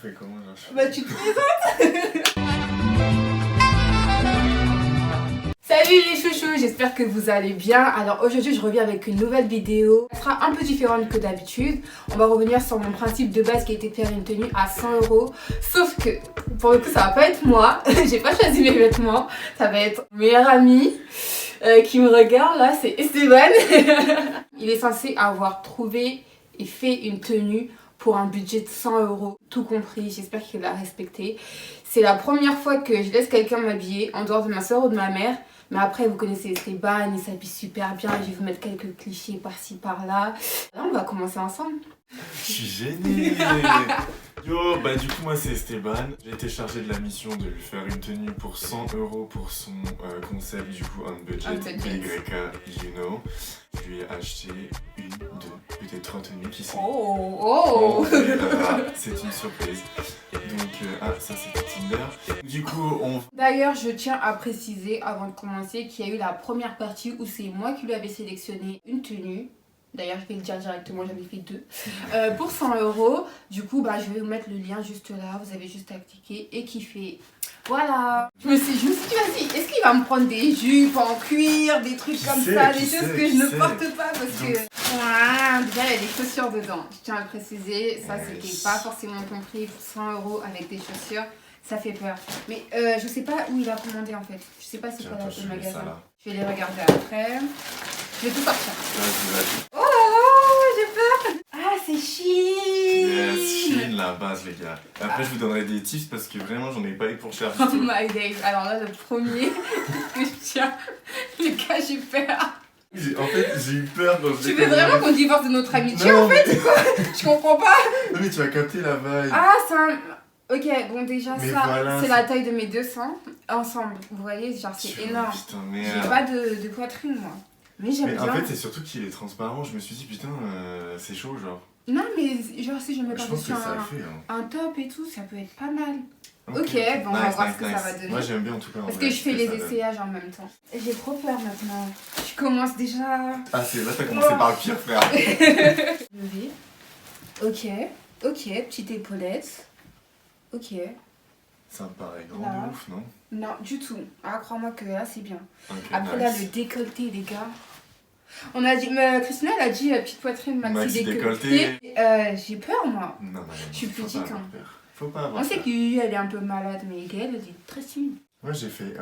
fait comment genre, Bah tu te présentes. Salut les chouchous, j'espère que vous allez bien. Alors aujourd'hui je reviens avec une nouvelle vidéo. Elle sera un peu différente que d'habitude. On va revenir sur mon principe de base qui était de faire une tenue à 100 €. Sauf que pour le coup ça va pas être moi. J'ai pas choisi mes vêtements. Ça va être mon meilleur ami qui me regarde là, c'est Esteban. Il est censé avoir trouvé et fait une tenue pour un budget de 100 €, tout compris. J'espère qu'il l'a respecté. C'est la première fois que je laisse quelqu'un m'habiller en dehors de ma soeur ou de ma mère. Mais après, vous connaissez Esteban, il s'habille super bien. Je vais vous mettre quelques clichés par-ci, par-là. Là, on va commencer ensemble. Je suis gêné. Yo, bah du coup moi c'est Esteban. J'ai été chargé de la mission de lui faire une tenue pour 100 € pour son concept du coup un budget BYK, you know. Je lui ai acheté une, deux, peut-être 3 tenues qui sont... Oh. C'est une surprise. Donc ça c'était Tinder. Du coup on... D'ailleurs, je tiens à préciser avant de commencer qu'il y a eu la première partie où c'est moi qui lui avais sélectionné une tenue. D'ailleurs, je vais le dire directement, j'en ai fait 2. Pour 100 €. Du coup, bah, je vais vous mettre le lien juste là. Vous avez juste à cliquer et kiffer. Voilà. Je me suis dit, vas-y, est-ce qu'il va me prendre des jupes en cuir, des trucs comme ça, des choses que je ne porte pas parce que... Voilà, déjà, il y a des chaussures dedans. Je tiens à le préciser. Ça, c'était pas forcément compris. 100 € avec des chaussures. Ça fait peur. Mais je sais pas où il a commandé en fait. Je sais pas c'est quoi le magasin. Je vais les regarder après. Je vais tout sortir. Oh, j'ai peur. Ah, c'est Shein. Yes, Shein, la base les gars. Après je vous donnerai des tips parce que vraiment j'en ai pas eu pour cher. Oh my days. Alors là, le premier que je tiens, les gars, j'ai peur. En fait, j'ai eu peur quand je l'ai... Tu veux vraiment qu'on divorce de notre amitié en fait quoi? Je comprends pas. Non mais tu vas capter la vibe. Ah, c'est un... Ok, bon déjà mais ça, voilà, c'est la taille de mes 200 ensemble. Vous voyez, genre c'est énorme. Putain, merde. J'ai pas de poitrine moi. Mais j'aime bien. En fait, c'est surtout qu'il est transparent. Je me suis dit, putain, c'est chaud, genre. Non, mais genre si je mets pas dessus un top et tout, ça peut être pas mal. Ok, bon, on va voir ce que ça va donner. Moi, j'aime bien en tout cas. Parce que je fais les essayages en même temps. J'ai trop peur maintenant. Je commence déjà. Ah, c'est là, t'as commencé par le pire, frère. Levé. Ok, petite épaulette. Ok. Ça me paraît grand de ouf, non? Non, du tout. Ah, crois-moi que là, c'est bien. Okay, après, là, le décolleté, les gars. On a dit, Christina, elle a dit petite poitrine, maxi décolleté. J'ai peur, moi. Non, je suis petite, hein. Faut pas avoir On sait qu'Yu, elle est un peu malade, mais Gaëlle, elle est très timide. Moi, j'ai fait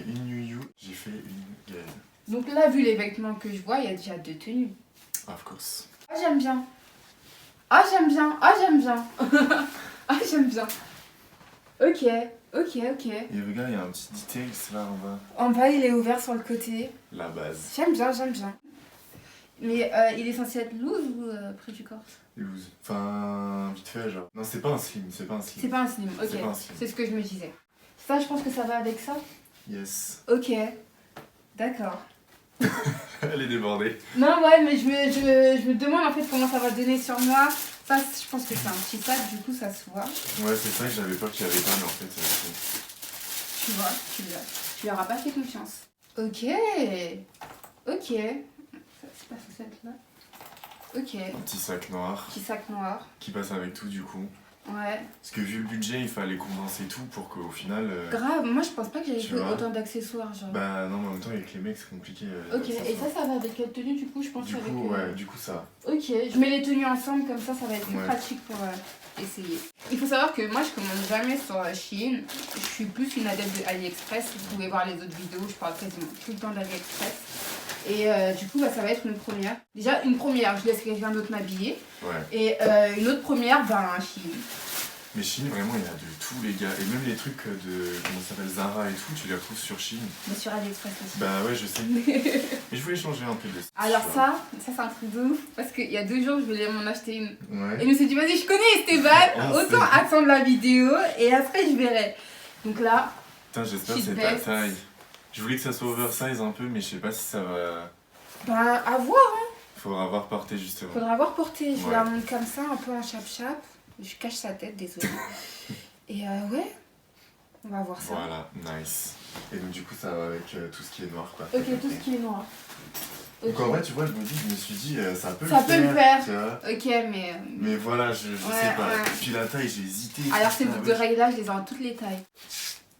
une Yu, j'ai fait une Gaëlle. Donc là, vu les vêtements que je vois, il y a déjà 2 tenues. Of course. Ah, j'aime bien. Ah, j'aime bien. Ah, j'aime bien. Ah, j'aime bien. Ok. Et regarde, il y a un petit detail là en bas. En bas, il est ouvert sur le côté. La base. J'aime bien. Mais il est censé être loose ou près du corps? Loose. Enfin, vite fait, genre. Non, c'est pas un slim, C'est pas un slim, ok. C'est ce que je me disais. Ça, je pense que ça va avec ça? Yes. Ok. D'accord. Elle est débordée. Non, ouais, mais je me demande en fait comment ça va donner sur moi. Ça, je pense que c'est un petit sac, du coup, ça se voit. Ouais, c'est ça que j'avais peur qu'il y avait pas, mais en fait, tu vois, tu leur as pas fait confiance. Ok. C'est pas ce sac-là. Ok. Un petit sac noir. Qui passe avec tout, du coup. Ouais. Parce que vu le budget, il fallait condenser tout pour qu'au final... Grave, moi je pense pas que j'avais fait autant d'accessoires, genre. Bah non, mais en même temps, avec les mecs, c'est compliqué. Ok, et ça va avec quelle tenue, du coup, je pense du avec... coup, ouais, du coup, ça. Ok, je mets les tenues ensemble, comme ça va être plus pratique pour essayer. Il faut savoir que moi, je commande jamais sur Shein. Je suis plus une adepte de AliExpress. Vous pouvez voir les autres vidéos, je parle quasiment tout le temps d'AliExpress. Et du coup, ça va être une première. Déjà, une première, je laisse quelqu'un d'autre m'habiller. Ouais. Et une autre première, Shein. Mais Shein, vraiment, il y a de tout, les gars. Et même les trucs de, comment ça s'appelle, Zara et tout, tu les retrouves sur Shein. Mais sur AliExpress aussi. Bah ouais, je sais. Mais je voulais changer un peu de style. Alors ça c'est un truc de ouf. Parce qu'il y a 2 jours, je voulais m'en acheter une. Ouais. Et je me suis dit, vas-y, je connais Esteban. Autant attendre la vidéo et après, je verrai. Donc là... Putain, j'espère que c'est ta taille. Je voulais que ça soit oversize un peu, mais je sais pas si ça va... Bah, à voir, hein. Faudra voir porter, justement. Je la monte comme ça, un peu en chap-chap. Je cache sa tête, désolé. Et ouais, on va voir ça. Voilà, nice. Et donc du coup, ça va avec tout ce qui est noir, quoi. Ok, tout ce qui est noir. Donc en vrai, tu vois, je me suis dit, ça peut ça le peut faire. le faire. Tu vois. Ok, mais. Mais voilà, je sais pas. Puis la taille, j'ai hésité. Alors, ces boucles d'oreilles là, je les ai en toutes les tailles.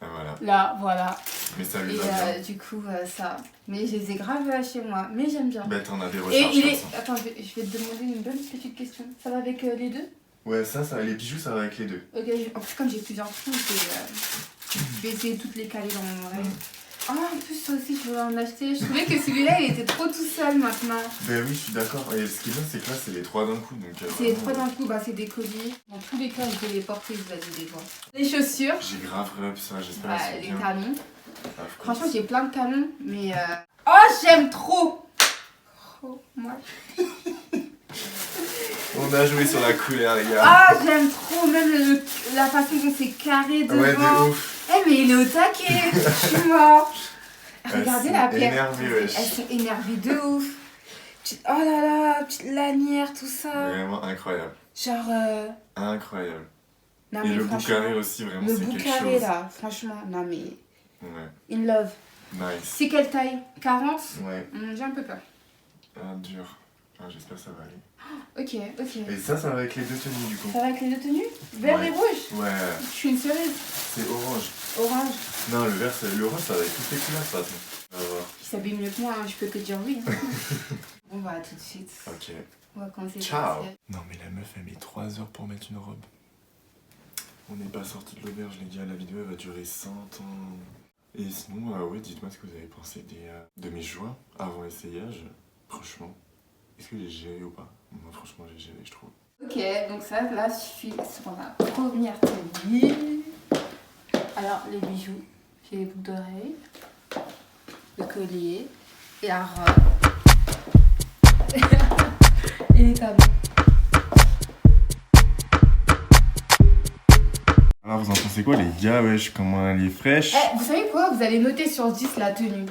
Ah, voilà. Là, voilà. Mais ça lui Et va bien. du coup, ça. Mais je les ai grave chez moi. Mais j'aime bien. Bah, t'en as des Et recharges il comme est. ça. Attends, je vais te demander une bonne petite question. Ça va avec les deux? Ouais, ça, les bijoux, ça va avec les deux. Ok, en plus, comme j'ai plusieurs trous, je vais essayer de toutes les caler dans mon oreille. Ah, en plus, ça aussi, je voulais en acheter. Je trouvais que celui-là, il était trop tout seul maintenant. Ben oui, je suis d'accord. Et ce qui est bien, c'est que là, c'est les 3 d'un coup. C'est les 3 d'un coup, bah c'est des colliers. Dans tous les cas, je vais les porter, vous allez les voir. Les chaussures. J'ai grave rep ça, j'espère Bah, qu'elles les sont bien. talons. Ah, Franchement, j'ai plein de talons, mais. Oh, j'aime trop! Oh, moi. On a joué sur la couleur, les gars. Ah, j'aime trop, même la façon dont c'est carré devant. Ouais, de ouf. Eh, mais il est au taquet! Je suis mort! Regardez la pierre. Énervées, wesh. Elles sont énervées de ouf. Oh là là, petite lanière, tout ça. Vraiment incroyable. Genre. Incroyable. Non, Et mais le bout franchement, carré aussi, vraiment, le c'est bout quelque carré chose. là, franchement, non mais. Ouais, In love. nice. C'est quelle taille? 40? Ouais, J'ai un peu peur. dur. Ah, j'espère que ça va aller. Ok, ok. Et ça va avec les deux tenues, du coup. Ça va avec les deux tenues? Vert Ouais. et rouge? Ouais, Je suis une cerise. c'est orange. Orange. Non, le vert, le orange, ça va avec toutes les couleurs, de toute façon. On va voir. Il s'habille mieux que moi, hein, je peux que dire oui. Hein. Bon, bah, tout de suite. Ok. On va commencer. Ciao. Non, mais la meuf, elle met 3 heures pour mettre une robe. On n'est pas sorti de l'auberge, les gars. La vidéo, elle va durer 100 ans. Et sinon, ouais, dites-moi ce que vous avez pensé de mes choix avant essayage. Franchement, est-ce que j'ai géré ou pas? Moi, franchement, j'ai géré, je trouve. Ok, donc ça, là, je suis sur la première tenue. Alors, les bijoux. J'ai les boucles d'oreilles, le collier et la robe. Et les talons. Alors, vous en pensez quoi, les gars? Wesh, comment elle est fraîche? Eh, vous savez quoi? Vous allez noter sur 10 la tenue.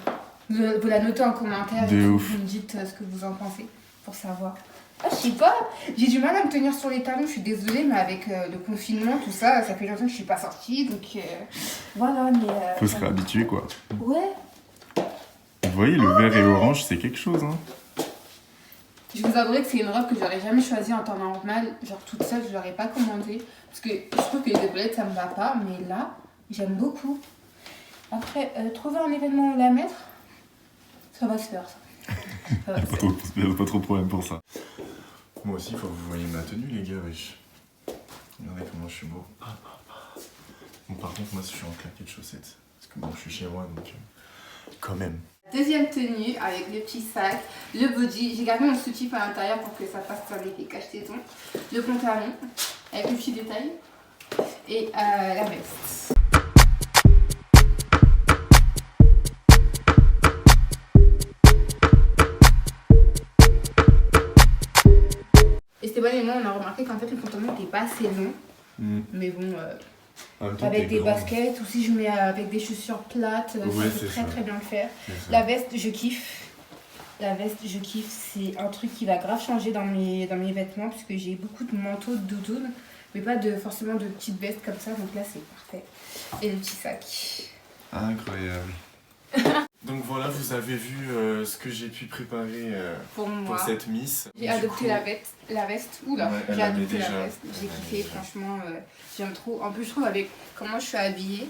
Vous la notez en commentaire De et ouf. vous me dites ce que vous en pensez pour savoir. Ah, je sais pas, j'ai du mal à me tenir sur les talons, je suis désolée, mais avec le confinement, tout ça, ça fait longtemps que je suis pas sortie, donc voilà, mais... Faut se réhabituer, quoi. Ouais. Vous voyez, le vert et orange, c'est quelque chose, hein. Je vous avouerai que c'est une robe que j'aurais jamais choisie en temps normal, genre toute seule, je l'aurais pas commandée, parce que je trouve que les épaulettes, ça me va pas, mais là, j'aime beaucoup. Après, trouver un événement où la mettre, ça va se faire, ça. Ça va se faire. Pas trop de problème pour ça. Moi aussi, il faut que vous voyez ma tenue, les gars, wesh. Regardez comment je suis beau. Bon, par contre, moi, je suis en claquette de chaussettes. Parce que bon, je suis chez moi, donc... quand même. Deuxième tenue avec le petit sac, le body. J'ai gardé mon soutif à l'intérieur pour que ça fasse avec les cache-tétons. Le pantalon avec le petit détail et la veste. Esteban et moi, on a remarqué qu'en fait le pantalon n'était pas assez long. Mais bon, avec des baskets ou si je mets avec des chaussures plates, Ouais, ça peut c'est très bien le faire. ça. La veste, je kiffe. La veste, je kiffe. C'est un truc qui va grave changer dans mes vêtements parce que j'ai beaucoup de manteaux de doudoune, mais pas forcément de petites vestes comme ça. Donc là, c'est parfait. Et le petit sac. Incroyable. Donc voilà, vous avez vu ce que j'ai pu préparer Pour moi, cette Miss. j'ai Du adopté coup, la veste. Oula, Ouais, elle j'ai l'avait adopté déjà. la veste. J'ai Elle kiffé, l'avait déjà. franchement. J'aime trop. En plus, je trouve avec comment je suis habillée,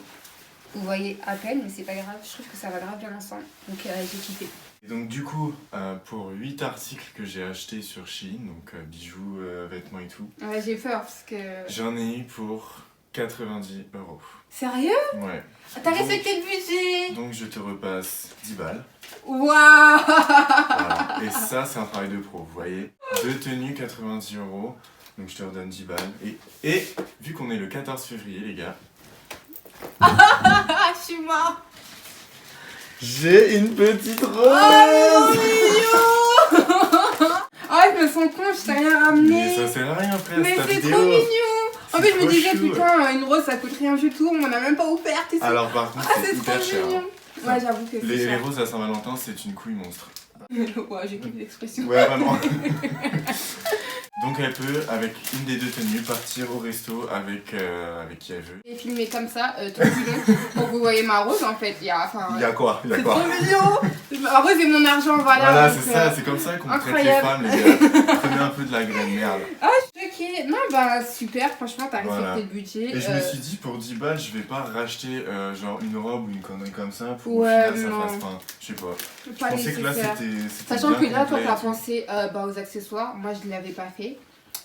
vous voyez à peine, mais c'est pas grave. Je trouve que ça va grave bien ensemble. Donc j'ai kiffé. Et donc du coup, pour 8 articles que j'ai achetés sur Shein, donc bijoux, vêtements et tout, Ouais, j'ai peur parce que. j'en ai eu pour 90 €. Sérieux? Ouais. T'as respecté le budget? Donc je te repasse 10 balles. Waouh! Voilà. Et ça, c'est un travail de pro, vous voyez. 2 tenues, 90 €. Donc je te redonne 10 balles. Et vu qu'on est le 14 février, les gars, Ah, je suis mort! j'ai une petite rose. Oh, mignon! Oh, je me sens con, je t'ai rien ramené. Mais ça sert à rien, frère, Mais ta c'est vidéo. trop mignon! En C'est fait, je me trop disais, chou. putain, une rose ça coûte rien du tout, on m'en a même pas offert, tu sais. Alors par contre, Ah, c'est c'est trop hyper cher. mignon! hein. Ouais, j'avoue que c'est Les cher. roses à Saint-Valentin, c'est une couille monstre. Ouais, j'ai plus l'expression. Ouais, vraiment. Donc elle peut, avec une des deux tenues, partir au resto avec qui elle veut. J'ai filmé comme ça tout le long pour que vous voyez ma rose en fait. Il y a quoi C'est trop mignon. Ma rose et mon argent, voilà. Voilà, c'est ça, c'est comme ça qu'on traite les femmes, les gars. Prenez un peu de la graine, merde. Ah, je suis choquée. Non, bah super, franchement, t'as respecté le budget. Et je me suis dit, pour 10 balles, je vais pas racheter genre une robe ou une connerie comme ça pour ouais, au final ça fasse pas. Je sais pas. Je pensais que là c'était. Sachant que là, toi, t'as pensé aux accessoires. Moi, je l'avais pas fait.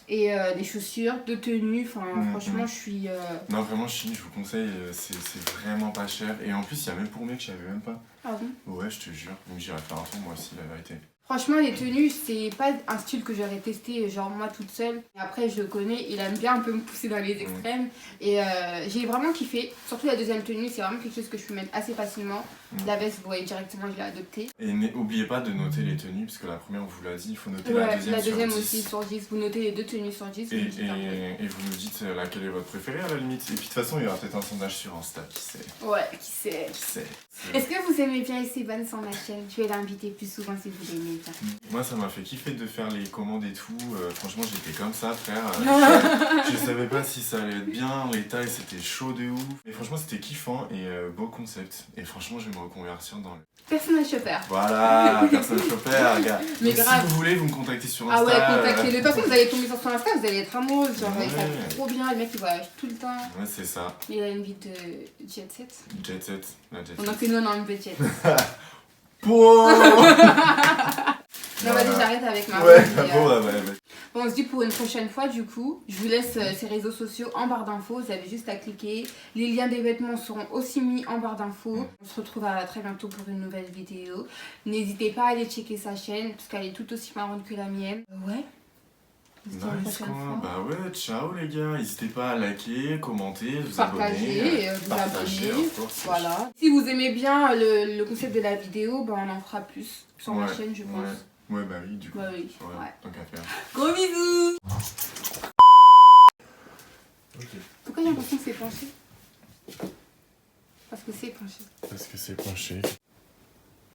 Et des chaussures, de tenues, enfin franchement je suis... Non vraiment je vous conseille, c'est vraiment pas cher. Et en plus il y a même pour mec que je savais même pas. Ah bon? Ouais je te jure, donc j'irai faire un tour moi aussi la vérité. Franchement les tenues c'est pas un style que j'aurais testé genre moi toute seule. Après je le connais, il aime bien un peu me pousser dans les extrêmes. Et j'ai vraiment kiffé, surtout la deuxième tenue, c'est vraiment quelque chose que je peux mettre assez facilement. La veste vous voyez directement je l'ai adoptée. Et n'oubliez pas de noter les tenues, parce que la première on vous l'a dit, il faut noter la sur deuxième 10. aussi sur 10, vous notez les deux tenues sur 10. Et vous nous dites laquelle est votre préférée à la limite. Et puis de toute façon il y aura peut-être un sondage sur Insta, qui sait. Ouais, qui sait. Est-ce que vous aimez bien Esteban sur ma chaîne? Je vais l'inviter plus souvent si vous l'aimez bien. Moi ça m'a fait kiffer de faire les commandes et tout, franchement j'étais comme ça frère, je savais pas si ça allait être bien, les tailles c'était chaud de ouf, et franchement c'était kiffant et beau concept, et franchement je vais me reconvertir dans le... Personnage shopper. Voilà, personnage shopper, gars. Mais donc, grave. si vous voulez vous me contactez sur Insta. Ah ouais, contactez-le. De toute façon vous allez tomber sur son Insta, vous allez être amoureuse, genre ouais. il s'habille trop bien, le mec il voyage tout le temps. Ouais c'est ça. Il a une vie de jet set. Jet set, la jet set. On a fait nous on a un budget. Non, vas-y, j'arrête avec ma ouais, Bon, on se dit pour une prochaine fois, du coup, je vous laisse ces réseaux sociaux en barre d'infos. Vous avez juste à cliquer. Les liens des vêtements seront aussi mis en barre d'infos. On se retrouve très bientôt pour une nouvelle vidéo. N'hésitez pas à aller checker sa chaîne, parce qu'elle est tout aussi marrante que la mienne. Ouais. Nice quoi. Bah ouais, ciao les gars. N'hésitez pas à liker, commenter, vous abonner. Voilà. Si vous aimez bien le concept de la vidéo, bah on en fera plus sur ma chaîne, je pense. Ouais, bah oui, du coup. Bah oui. Ouais. Tant qu'à faire. Gros bisous. Ok. Pourquoi j'ai l'impression que c'est penché? Parce que c'est penché. Parce que c'est penché.